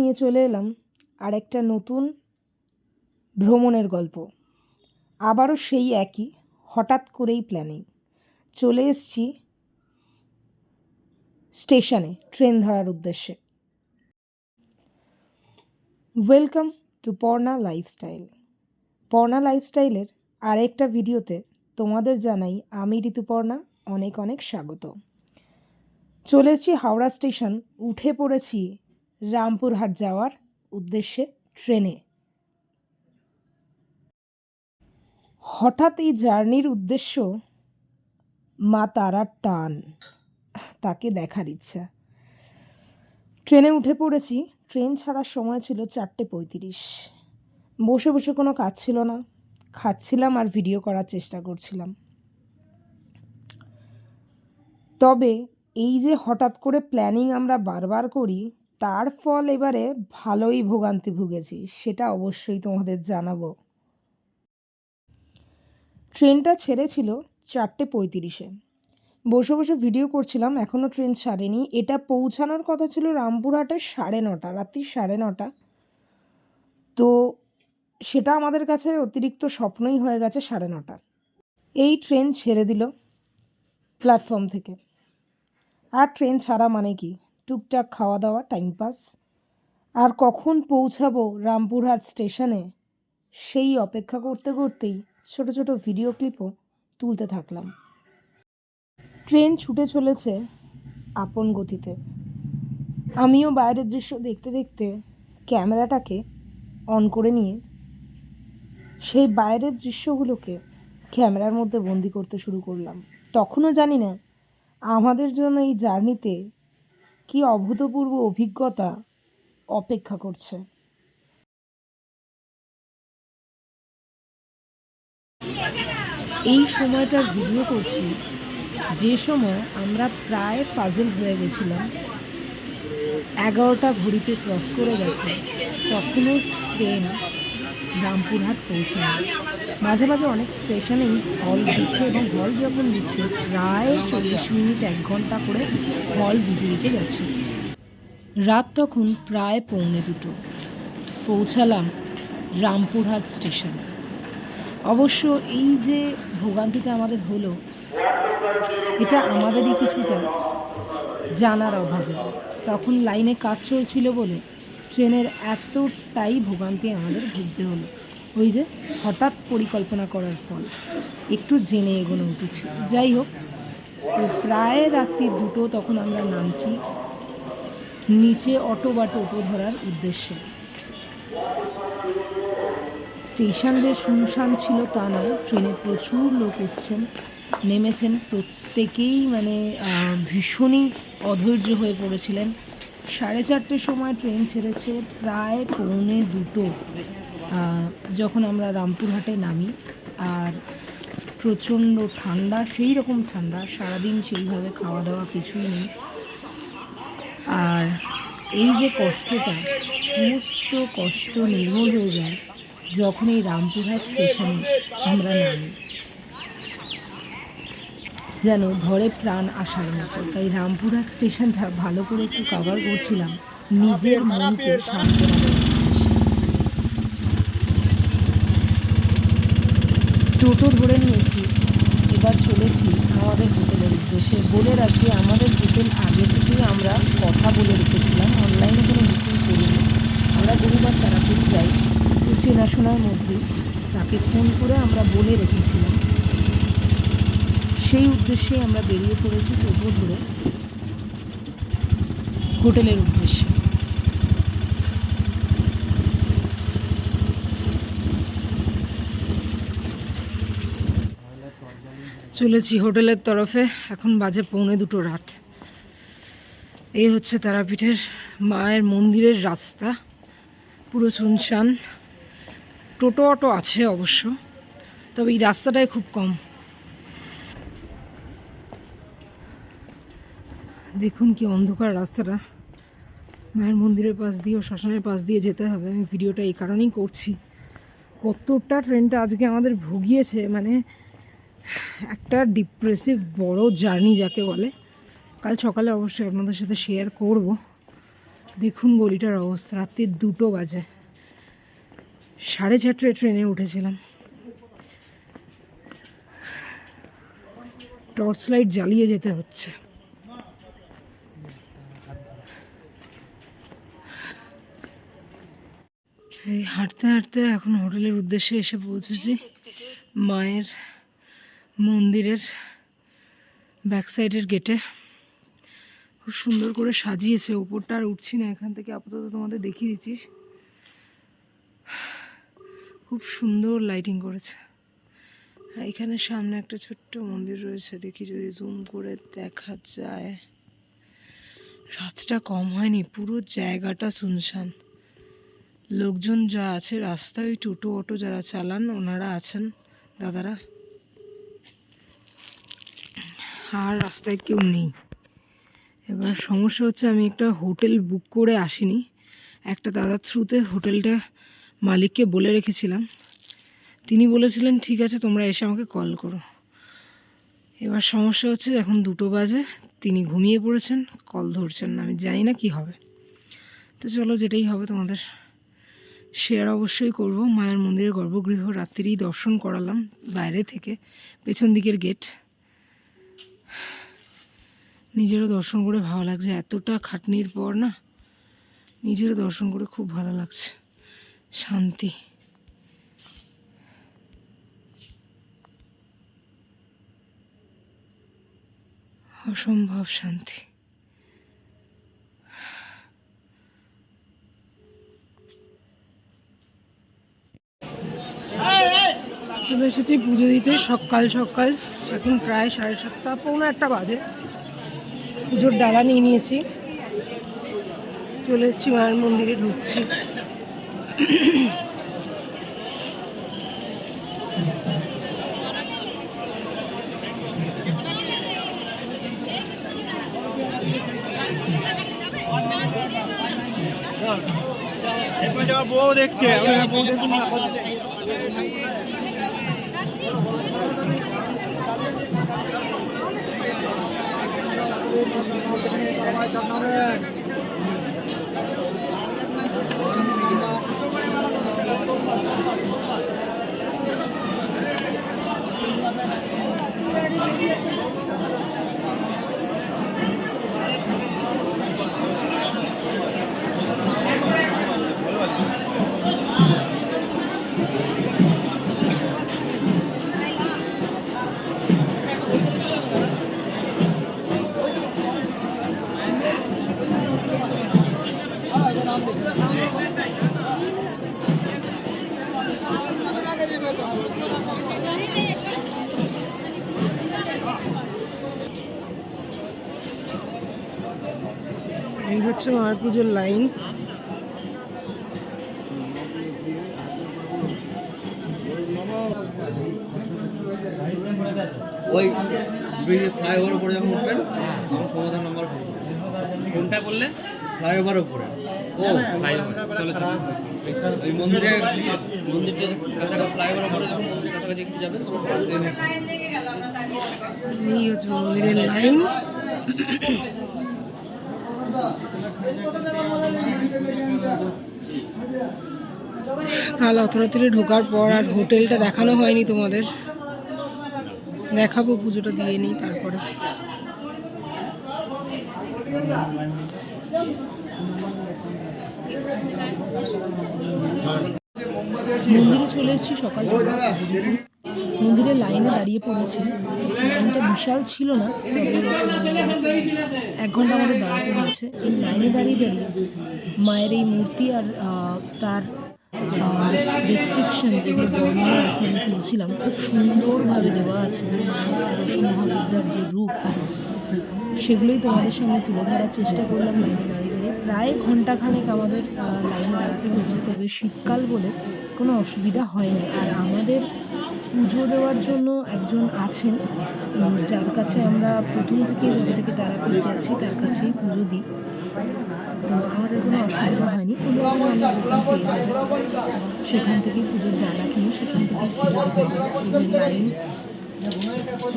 নিয়ে চলে এলাম আরেকটা নতুন ভ্রমণের গল্প। আবারও সেই একই হঠাৎ করেই প্ল্যানিং। চলে এসেছি স্টেশনে ট্রেন ধরার উদ্দেশ্যে। Welcome to Parna lifestyle. Parna লাইফস্টাইলের আরেকটা ভিডিওতে তোমাদের জানাই আমি ঋতুপর্ণা অনেক অনেক স্বাগত। চলে এসেছি হাওড়া স্টেশন, উঠে পড়েছি রামপুরহাট যাওয়ার উদ্দেশ্যে ট্রেনে। হঠাৎ এই জার্নির উদ্দেশ্য মা তারার টান, তাকে দেখার ইচ্ছা। ট্রেনে উঠে পড়েছি। ট্রেন ছাড়ার সময় ছিল 4:35। বসে বসে কোনো কাজ ছিল না, খাচ্ছিলাম আর ভিডিও করার চেষ্টা করছিলাম। তবে এই যে হঠাৎ করে প্ল্যানিং আমরা বারবার করি, তার ফল এবারে ভালোই ভোগান্তি ভুগেছি, সেটা অবশ্যই তোমাদের জানাবো। ট্রেনটা ছেড়েছিল 4:35-এ। বসে বসে ভিডিও করছিলাম, এখনও ট্রেন ছাড়েনি। এটা পৌঁছানোর কথা ছিল রামপুরহাটে 9:30, রাত্রি 9:30। তো সেটা আমাদের কাছে অতিরিক্ত স্বপ্নই হয়ে গেছে 9:30। এই ট্রেন ছেড়ে দিল প্ল্যাটফর্ম থেকে। আর ট্রেন ছাড়া মানে কি, টুকটাক খাওয়া দাওয়া, টাইম পাস। আর কখন পৌঁছাবো রামপুরহাট স্টেশনে সেই অপেক্ষা করতে করতেই ছোট ছোট ভিডিও ক্লিপও তুলতে থাকলাম। ট্রেন ছুটে চলেছে আপন গতিতে। আমিও বাইরের দৃশ্য দেখতে দেখতে ক্যামেরাটাকে অন করে নিয়ে সেই বাইরের দৃশ্যগুলোকে ক্যামেরার মধ্যে বন্দি করতে শুরু করলাম। তখনও জানি না আমাদের জন্য এই জার্নিতে কি অভূতপূর্ব অভিজ্ঞতা অপেক্ষা করছে। এই সময়টার ভিডিও করছি যে সময় আমরা প্রায় পাজল হয়ে গেছিলাম। 11টা ঘড়িতে ক্রস করে গেছে, তখনও ট্রেন রামপুরহাট পৌঁছায়। মাঝে মাঝে অনেক স্টেশনেই হল দিচ্ছে, এবং হল যখন দিচ্ছে প্রায় 40 মিনিট 1 ঘন্টা করে হল দিতে দিতে গেছে। রাত তখন প্রায় 1:45। পৌঁছালাম রামপুরহাট স্টেশনে। অবশ্য এই যে ভোগান্তিটা আমাদের হলো, এটা আমাদেরই কিছুটা জানার অভাবে। তখন লাইনে কাজ চলছিল বলে ট্রেনের এতটাই ভোগান্তি আমাদের ভুগতে হলো। ওই যে হঠাৎ পরিকল্পনা করার ফল, একটু জেনে এগোনো উচিত ছিল। যাই হোক, তো প্রায় রাত্রি 2টো তখন আমরা নামছি নিচে অটো বা টোটো ধরার উদ্দেশ্যে। স্টেশন যে শুনশান ছিল তা নয়, ট্রেনে প্রচুর লোক এসছেন, নেমেছেন। প্রত্যেকেই মানে ভীষণই অধৈর্য হয়ে পড়েছিলেন। 4:30 সময় ট্রেন ছেড়েছে, প্রায় 1:45 যখন আমরা রামপুরহাটে নামি। আর প্রচণ্ড ঠান্ডা, সেই রকম ঠান্ডা, সারাদিন সেইভাবে খাওয়া দাওয়া কিছুই নেই। আর এই যে কষ্টটা, সমস্ত কষ্ট নির্মূল হয়ে যায় যখন এই রামপুরহাট স্টেশনে আমরা নামি। যেন ধরে প্রাণ আসার মতো। তাই রামপুরহাট স্টেশনটা ভালো করে একটু কভার করছিলাম নিজের মনকে সান্ত্বনা। টোটো ধরে নিয়েছি, এবার চলেছি আমাদের হোটেলের উদ্দেশ্যে। বলে রাখি, আমাদের হোটেল আগে থেকেই আমরা কথা বলে রেখেছিলাম, অনলাইনে কোনো বুকিং করিনি। আমরা বহুবার তারাপীঠ যাই, তো চেনাশোনার মধ্যেই তাকে ফোন করে আমরা বলে রেখেছিলাম। সেই উদ্দেশ্যে আমরা বেরিয়ে পড়েছি টোটো ধরে হোটেলের উদ্দেশ্যে। চলেছি হোটেলের তরফে। এখন বাজে 1:45 রাত। এই হচ্ছে তারাপীঠের মায়ের মন্দিরের রাস্তা, পুরো শুনশান। টোটো অটো আছে অবশ্য, তবে এই রাস্তাটাই খুব কম। দেখুন কি অন্ধকার রাস্তাটা। মায়ের মন্দিরের পাশ দিয়ে ও শ্মশানের পাশ দিয়ে যেতে হবে। আমি ভিডিওটা এই কারণেই করছি, কতটা ট্রেনটা আজকে আমাদের ভুগিয়েছে। মানে একটা ডিপ্রেসিভ বড় জার্নি যাকে বলে। কাল সকালে অবশ্যই আপনাদের সাথে শেয়ার করব। দেখুন গলিটার অবস্থা, রাত্রি 2টো বাজে, 4:30টায় ট্রেনে উঠেছিলাম। টর্চ লাইট জ্বালিয়ে যেতে হচ্ছে। এই হাঁটতে হাঁটতে এখন হোটেলের উদ্দেশ্যে এসে পৌঁছেছি। মায়ের মন্দিরের ব্যাক সাইডের গেটে খুব সুন্দর করে সাজিয়েছে। ওপরটা আর উঠছি না, এখান থেকে আপাতত তোমাদের দেখিয়ে দিচ্ছি। খুব সুন্দর লাইটিং করেছে। আর এখানে সামনে একটা ছোট্ট মন্দির রয়েছে, দেখি যদি জুম করে দেখা যায়। রাতটা কম হয়নি, পুরো জায়গাটা শুনশান। লোকজন যা আছে রাস্তায়, ওই টোটো অটো যারা চালান ওনারা আছেন দাদারা, আর রাস্তায় কেউ নেই। এবার সমস্যা হচ্ছে আমি একটা হোটেল বুক করে আসিনি, একটা দাদার থ্রুতে হোটেলটা মালিককে বলে রেখেছিলাম। তিনি বলেছিলেন ঠিক আছে তোমরা এসে আমাকে কল করো। এবার সমস্যা হচ্ছে এখন 2টো বাজে, তিনি ঘুমিয়ে পড়েছেন, কল ধরছেন না। আমি জানি না কি হবে, তো চলো যেটাই হবে তোমাদের শেয়ার অবশ্যই করব। মায়ের মন্দিরের গর্ভগৃহ রাত্রিই দর্শন করালাম বাইরে থেকে, পেছন দিকের গেট। নিজেরও দর্শন করে ভালো লাগছে, এতটা খাটনির পর না নিজেরও দর্শন করে খুব ভালো লাগছে, শান্তি। অসম্ভব শান্তি। চলে এসেছি পুজো দিতে সকাল সকাল, এখন প্রায় 7:30 পৌনে 1টা বাজে। পুজোর ডালা নিয়ে নিয়েছি, চলে এসেছি মায়ের মন্দিরে, ঢুকছি। বউ দেখছে এই হচ্ছে মায়ের পুজোর লাইন। ওই ব্রিজে ফ্লাইওভার উপরে যখন উঠবেন তখন সমাধান নাম্বার কোনটা করলে ফ্লাইওভার উপরে। ও এই মন্দিরটা কাছাকাছি ফ্লাইওভার উপরে যখন মন্দিরের কাছাকাছি একটু যাবেন তখন এই হচ্ছে মন্দিরের লাইন। কাল অথরাত্রিতে ঢোকার পর আর হোটেলটা দেখানো হয়নি তোমাদের, দেখাবো পুজোটা দিয়ে নিই তারপরে। মন্দিরে চলে এসেছি সকাল সকাল, মন্দিরের লাইনে দাঁড়িয়ে পড়েছি। লাইনটা বিশাল ছিল না, তবে 1 ঘন্টা আমাদের দাঁড়াতে হয়েছে। এই লাইনে দাঁড়িয়ে দাঁড়িয়ে মায়ের এই মূর্তি আর তার ডেসক্রিপশন যেগুলো বর্ণনা আছে আমি তুলছিলাম, খুব সুন্দরভাবে দেওয়া আছে। দশ মহাবিদ্যার যে রূপ সেগুলোই তোমাদের সামনে তুলে ধরার চেষ্টা করলাম লাইনে দাঁড়িয়ে দাঁড়িয়ে। প্রায় ঘন্টাখানেক আমাদের লাইনে দাঁড়াতে হয়েছে, তবে শীতকাল বলে কোনো অসুবিধা হয়নি। আর আমাদের পুজো দেওয়ার জন্য একজন আছেন, যার কাছে আমরা প্রথম থেকে যবে থেকে তারাপীঠ যাচ্ছি তার কাছেই পুজো দিই, তো আমাদের কোনো অসুবিধা হয়নি। পুজো আমরা পেয়ে যাবো, সেখান থেকেই পুজোর ডালা কিনে সেখান থেকে পুজো দিতে লাইন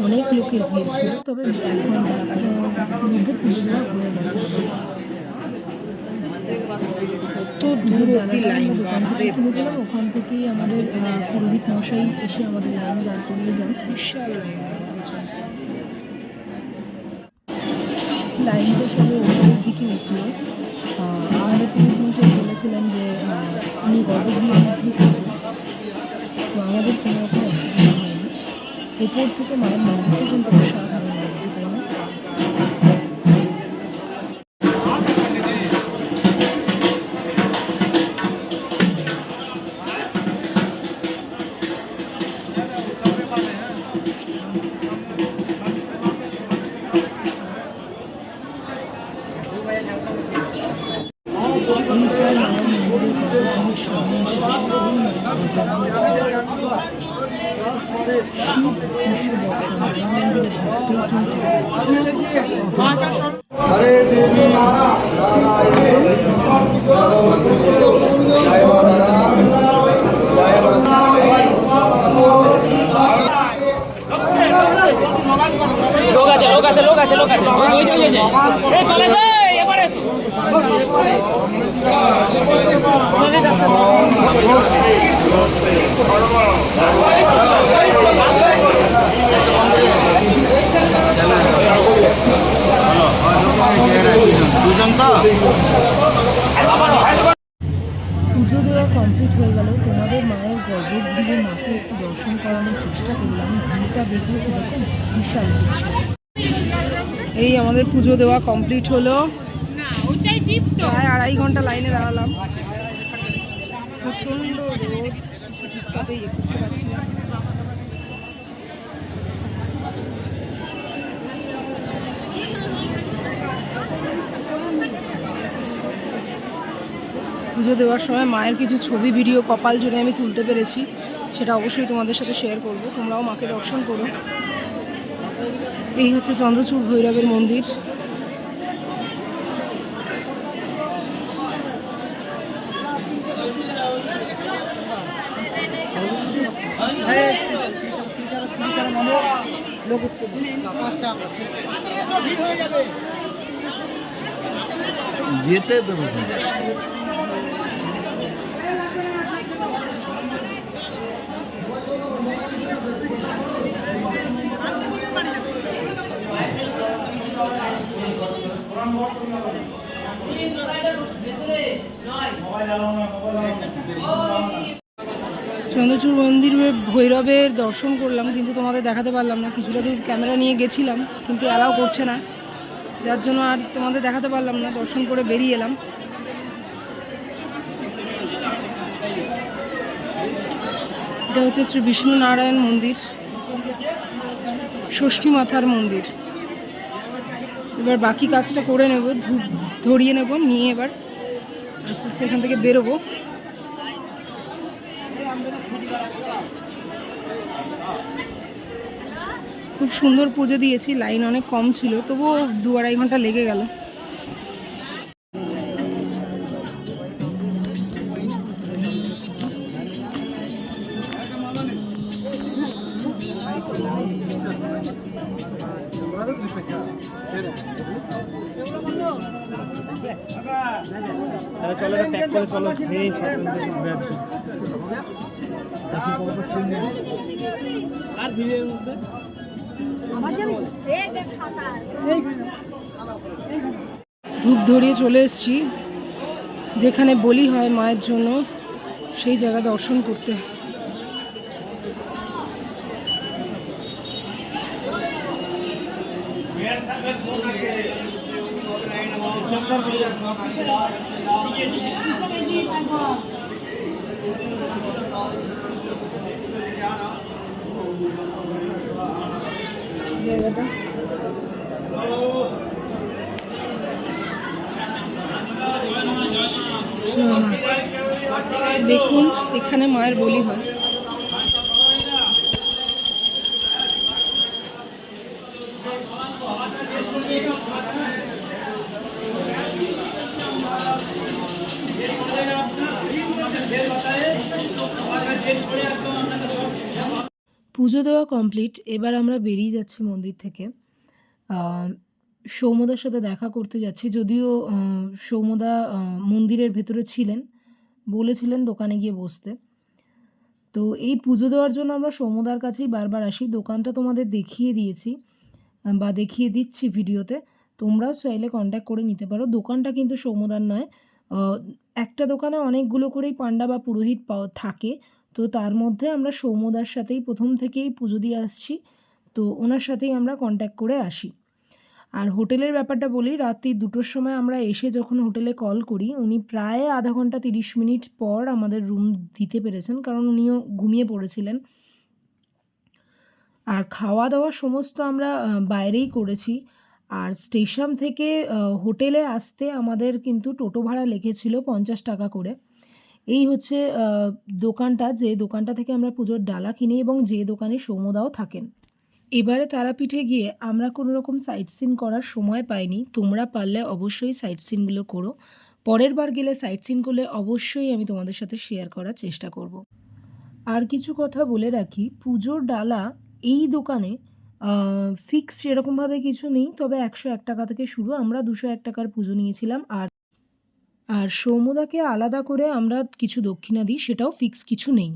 অনেক লোকের ভিড় ছিল, তবে 1 ঘন্টার মধ্যে পুজো দেওয়া হয়ে গেছে। তো দূর অব্দি লাইন, দোকান থেকে কিনেছিলাম, ওখান থেকেই আমাদের পুরোহিত মশাই এসে আমাদের লাইনে দাঁড় করিয়ে যান। বিশাল লাইন। লাইনটা সবে উপরের দিকে উঠলো। আমাদের পুরোহিত মশাই বলেছিলেন যে উনি গর্ভগৃহের মধ্যেই থাকবেন, তো আমাদের কোনো রকম অসুবিধা হয়নি। উপর থেকে মায়ের মন্দিরটা কিন্তু অসাধারণ লাগছে, তাই না? এইবার মায়ের মন্দিরের গর্ভগৃহের সামনে এসেছি। শিব বিশ্ব দর্শন মায়ের মন্দিরে ঢুকতেই কিন্তু লোক আছে চলে যায় এবারে পুজো দেওয়া কমপ্লিট হয়ে গেল। তোমাদের মায়ের গর্ভগৃহে মাকে একটু দর্শন করানোর চেষ্টা করলাম। ভিড়টা দেখলে কিরকম বিশাল হচ্ছে। এই আমাদের পুজো দেওয়া কমপ্লিট হলো, প্রায় 2.5 ঘন্টা লাইনে দাঁড়ালাম। প্রচণ্ড রোদ, কিছু ঠিকভাবে করতে পারছি না। পুজো দেওয়ার সময় মায়ের কিছু ছবি ভিডিও কপাল জুড়ে আমি তুলতে পেরেছি, সেটা অবশ্যই তোমাদের সাথে শেয়ার করব। তোমরাও মাকে দর্শন করো। এই হচ্ছে চন্দ্রচূড় ভৈরবের মন্দির। যেতে দেবো চন্দ্রচূড় মন্দির ভৈরবের দর্শন করলাম, কিন্তু তোমাদের দেখাতে পারলাম না। কিছুটা দূর ক্যামেরা নিয়ে গেছিলাম, কিন্তু অ্যালাউ করছে না, যার জন্য আর তোমাদের দেখাতে পারলাম না। দর্শন করে বেরিয়ে এলাম। এটা হচ্ছে শ্রী বিষ্ণু নারায়ণ মন্দির, ষষ্ঠী মাথার মন্দির। এবার বাকি কাজটা করে নেব, ধূপ ধরিয়ে নেব, নিয়ে এবার আস্তে আস্তে এখান থেকে বেরোবো। খুব সুন্দর পুজো দিয়েছি, লাইন অনেক কম ছিল, তবুও 2-2.5 ঘন্টা লেগে গেল। ধূপ ধরিয়ে চলে এসেছি যেখানে বলি হয় মায়ের জন্য, সেই জায়গা দর্শন করতে। জায়গাটা দেখুন, এখানে মায়ের বলি হয়। পুজো দেওয়া কমপ্লিট। এবার আমরা বেরিয়ে যাচ্ছি মন্দির থেকে। সৌম্যদার সাথে দেখা করতে যাচ্ছি। যদিও সৌম্যদা মন্দিরের ভেতরে ছিলেন, বলেছিলেন দোকানে গিয়ে বসতে। তো এই পুজো দেওয়ার জন্য আমরা সৌম্যদার কাছেই বারবার আসি। দোকানটা তোমাদের দেখিয়ে দিয়েছি বা দেখিয়ে দিচ্ছি ভিডিওতে, তোমরাও চাইলে কন্ট্যাক্ট করে নিতে পারো। দোকানটা কিন্তু সৌম্যদার নয়, একটা দোকানে অনেকগুলো করেই পান্ডা বা পুরোহিত থাকে। তো তার মধ্যে আমরা সৌম্যদার সাথেই প্রথম থেকেই পুজো দিয়ে আসছি, তো ওনার সাথেই আমরা কন্ট্যাক্ট করে আসি। আর হোটেলের ব্যাপারটা বলি, রাত্রি 2টোর সময় আমরা এসে যখন হোটেলে কল করি, উনি প্রায় আধা ঘন্টা 30 মিনিট পর আমাদের রুম দিতে পেরেছেন, কারণ উনিও ঘুমিয়ে পড়েছিলেন। আর খাওয়া দাওয়া সমস্ত আমরা বাইরেই করেছি। আর স্টেশন থেকে হোটেলে আসতে আমাদের কিন্তু টোটো ভাড়া লেগেছিল 50 টাকা করে। এই হচ্ছে দোকানটা, যে দোকানটা থেকে আমরা পুজোর ডালা কিনি এবং যে দোকানে সৌম্যদাও থাকেন। এবারে তারাপীঠে গিয়ে আমরা কোনো রকম সাইট সিন করার সময় পাইনি। তোমরা পারলে অবশ্যই সাইট সিনগুলো করো। পরের বার গেলে সাইট সিন করলে অবশ্যই আমি তোমাদের সাথে শেয়ার করার চেষ্টা করব। আর কিছু কথা বলে রাখি, পুজোর ডালা এই দোকানে ফিক্স সেরকমভাবে কিছু নেই, তবে 101 টাকা থেকে শুরু। আমরা 201 টাকার পুজো নিয়েছিলাম। আর সৌম্যদাকে আলাদা করে আমরা কিছু দক্ষিণা দিই, সেটাও ফিক্স কিছু নেই।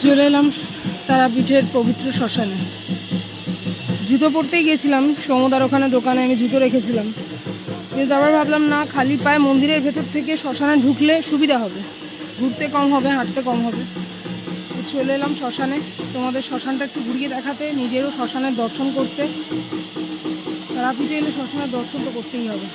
চলে এলাম তারাপীঠের পবিত্র শ্মশানে। জুতো পরতেই গেছিলাম সৌম্যদার ওখানে দোকানে, আমি জুতো রেখেছিলাম, কিন্তু আবার ভাবলাম না, খালি পায়ে মন্দিরের ভেতর থেকে শ্মশানে ঢুকলে সুবিধা হবে, ঘুরতে কম হবে, হাঁটতে কম হবে। তো চলে এলাম শ্মশানে, তোমাদের শ্মশানটা একটু ঘুরিয়ে দেখাতে, নিজেরও শ্মশানের দর্শন করতে। তারাপীঠে এলে শ্মশানের দর্শন তো করতেই হবে।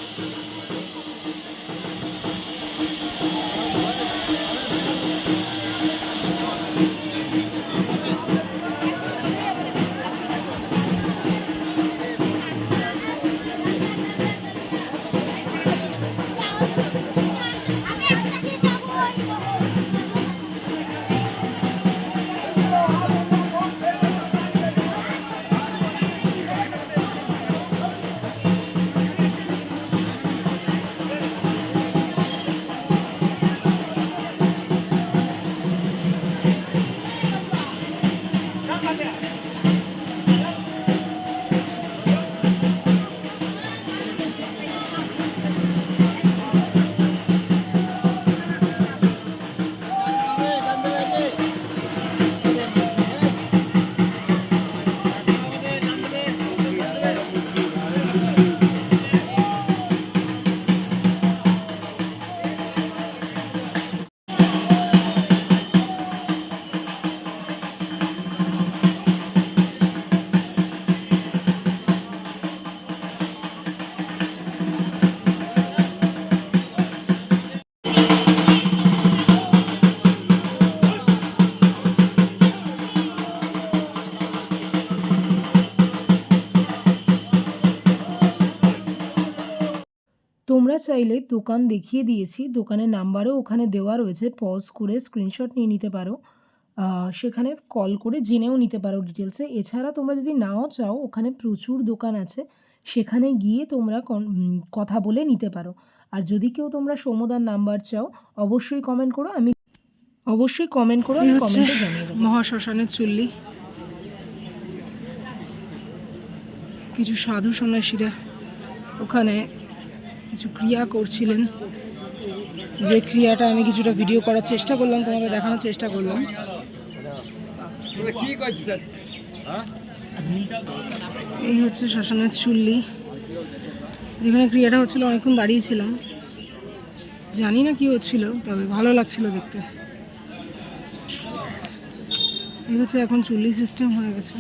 তোমরা চাইলে দোকান দেখিয়ে দিয়েছি, দোকানের নাম্বারও ওখানে দেওয়া রয়েছে, পজ করে স্ক্রিনশট নিয়ে নিতে পারো, সেখানে কল করে জেনেও নিতে পারো ডিটেলসে। এছাড়া তোমরা যদি নাও চাও, ওখানে প্রচুর দোকান আছে, সেখানে গিয়ে তোমরা কথা বলে নিতে পারো। আর যদি কেউ তোমরা সৌম্যদার নাম্বার চাও, অবশ্যই কমেন্ট করো, আমি কমেন্টে জানিয়ে দেবো। মহাশ্মশানের চুল্লি, কিছু সাধু সন্ন্যাসীরা ওখানে কিছু ক্রিয়া করছিলেন, যে ক্রিয়াটা আমি কিছুটা ভিডিও করার চেষ্টা করলাম, তোমাদের দেখানোর চেষ্টা করলাম। এই হচ্ছে শ্মশানের চুল্লি, যেখানে ক্রিয়াটা হচ্ছিল। অনেকক্ষণ দাঁড়িয়েছিলাম, জানি না কি হচ্ছিল, তবে ভালো লাগছিল দেখতে। এই হচ্ছে এখন চুল্লি সিস্টেম হয়ে গেছে।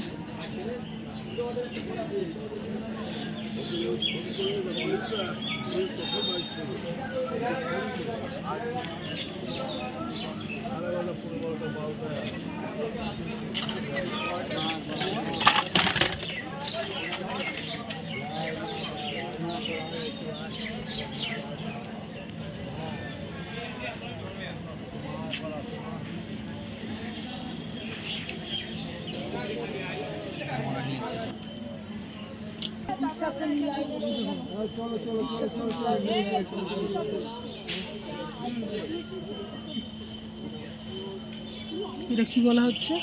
এটা কি বলা হচ্ছে?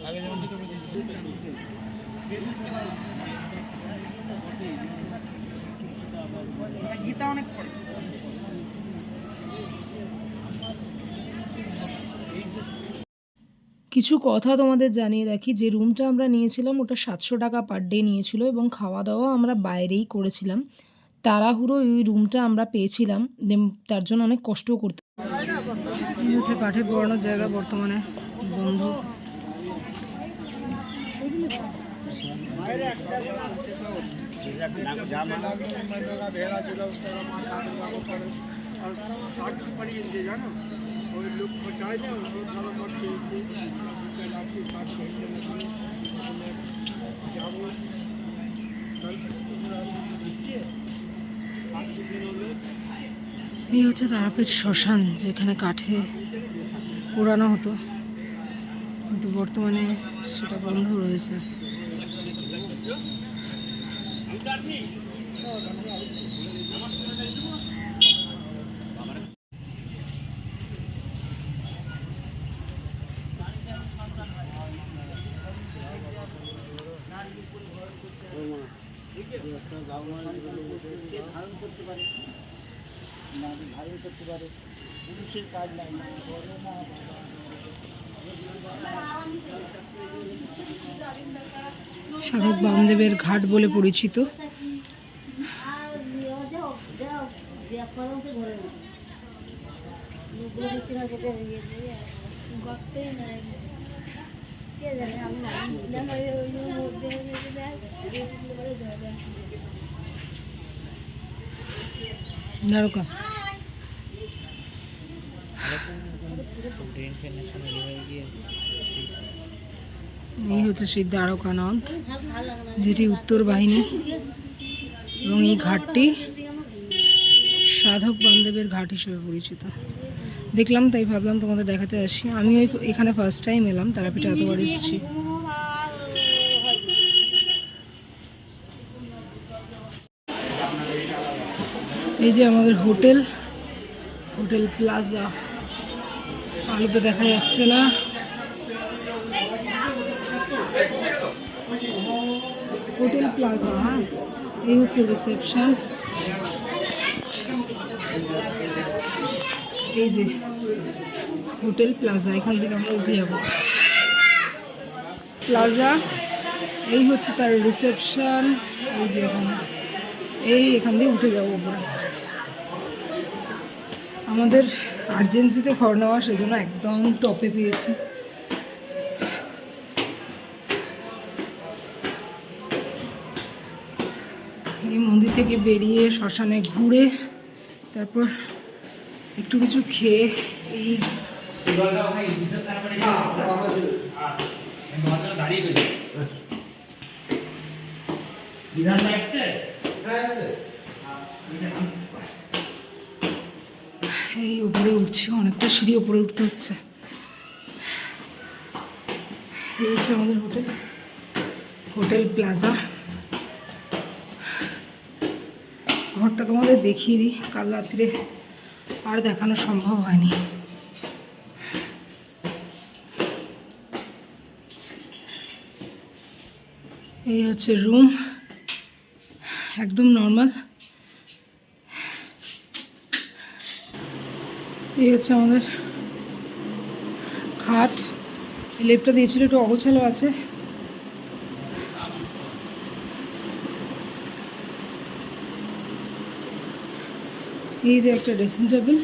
আগে যেমন গীতা অনেক পড়ে। কিছু কথা তোমাদের জানিয়ে রাখি, যে রুমটা আমরা নিয়েছিলাম ওটা 700 টাকা পার ডে নিয়েছিল এবং খাওয়া দাওয়া আমরা বাইরেই করেছিলাম। তাড়াহুড়ো ওই রুমটা আমরা পেয়েছিলাম, তার জন্য অনেক কষ্টও করতে। এই হচ্ছে কাঠে পোড়ানোর জায়গা, বর্তমানে বন্ধ। এই হচ্ছে তারাপীঠ শ্মশান, যেখানে কাঠে পোড়ানো হতো, কিন্তু বর্তমানে সেটা বন্ধ হয়েছে। সাধক বামদেবের ঘাট বলে পরিচিত। দ্বারকা এই হচ্ছে সেই দ্বারকানাথ, যেটি উত্তর বাহিনী, এবং এই ঘাটটি সাধক বামদেবের ঘাট হিসেবে পরিচিত। দেখলাম তাই ভাবলাম তোমাদের দেখাতে আসি। আমি এখানে ফার্স্ট টাইম এলাম, তারাপীঠে এতবার এসেছি। এই যে আমাদের হোটেল প্লাজা, আলোতে দেখা যাচ্ছে না। হোটেল প্লাজা, হ্যাঁ, এই হচ্ছে রিসেপশন। এই যে হোটেল প্লাজা, এখান থেকে আমরা উঠে যাব প্লাজা। এই হচ্ছে তার রিসেপশন। এই যে এখান দিয়ে উঠে যাবো উপরে। আমাদের আর্জেন্সিতে ঘর নেওয়া, সেই জন্য একদম টপে পেয়েছি। এই মন্দির থেকে বেরিয়ে শ্মশানে ঘুরে তারপর একটু কিছু খেয়ে এই উপরে উঠছি, অনেকটা সিঁড়ি উপরে উঠতে হচ্ছে। এই হচ্ছে আমাদের হোটেল প্লাজা। ঘরটা তোমাদের দেখিয়ে দিই, কাল রাত্রে আর দেখানো সম্ভব হয়নি। এই হচ্ছে রুম, একদম নর্মাল। এই হচ্ছে আমাদের খাট। লেপটা দিয়েছিল, একটু অগোছালো আছে। এই যে একটা ড্রেসিং টেবিল,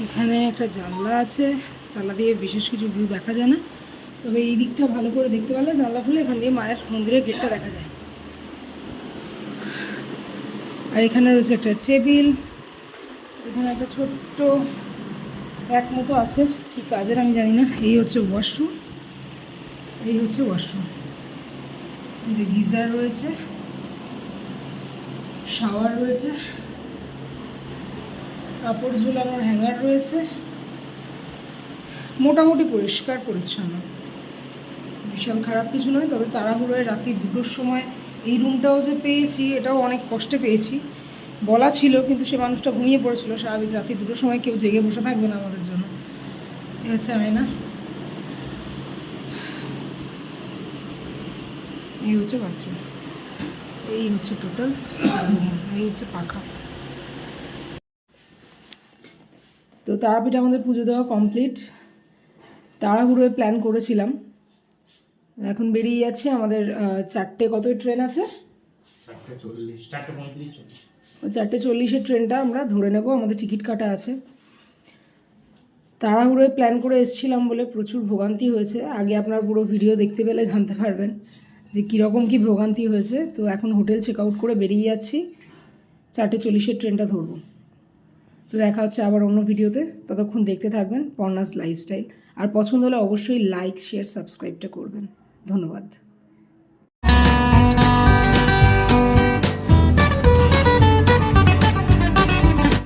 এখানে একটা জানলা আছে, জানলা দিয়ে বিশেষ কিছু ভিউ দেখা যায় না, তবে এই দিকটা ভালো করে দেখতে পারলে জানলা খুলে এখান দিয়ে মায়ের মন্দিরের গেটটা দেখা যায়। আর এখানে রয়েছে একটা টেবিল, এখানে একটা ছোট্ট এক মতো আছে, কি কাজের আমি জানি না। এই হচ্ছে ওয়াশরুম, যে গিজার রয়েছে, শাওয়ার রয়েছে, কাপড় ঝুলানোর হ্যাঙ্গার রয়েছে। মোটামুটি পরিষ্কার পরিচ্ছন্ন, ভীষণ খারাপ কিছু নয়, তবে তাড়াহুড়োয় রাত্রি 2টোর সময় এই রুমটাও যে পেয়েছি এটাও অনেক কষ্টে পেয়েছি। বলা ছিল কিন্তু সে মানুষটা ঘুমিয়ে পড়েছিল। স্বাভাবিক রাত্রি 2টোর সময় কেউ জেগে বসে থাকবে না আমাদের জন্য। এই হচ্ছে আয়না, এই হচ্ছে বাথরুম, এই হচ্ছে টোটাল, এই হচ্ছে পাখা। তো তারাপীঠে আমাদের পুজো দেওয়া কমপ্লিট। তাড়াহুড়োয় প্ল্যান করেছিলাম, এখন বেরিয়ে যাচ্ছে। আমাদের 4টে কতই ট্রেন আছে, 4:40 ট্রেনটা আমরা ধরে নেব, আমাদের টিকিট কাটা আছে। তাড়াহুড়োয় প্ল্যান করে এসেছিলাম বলে প্রচুর ভোগান্তি হয়েছে। আগে আপনার পুরো ভিডিও দেখতে পেলে জানতে পারবেন যে কীরকম কী ভোগান্তি হয়েছে। তো এখন হোটেল চেক আউট করে বেরিয়ে যাচ্ছি, 4:40 ট্রেনটা ধরবো। তো দেখা হচ্ছে আবার অন্য ভিডিওতে, ততক্ষণ দেখতে থাকবেন পর্ণাস লাইফস্টাইল। আর পছন্দ হলে অবশ্যই লাইক, শেয়ার, সাবস্ক্রাইবটা করবেন। ধন্যবাদ।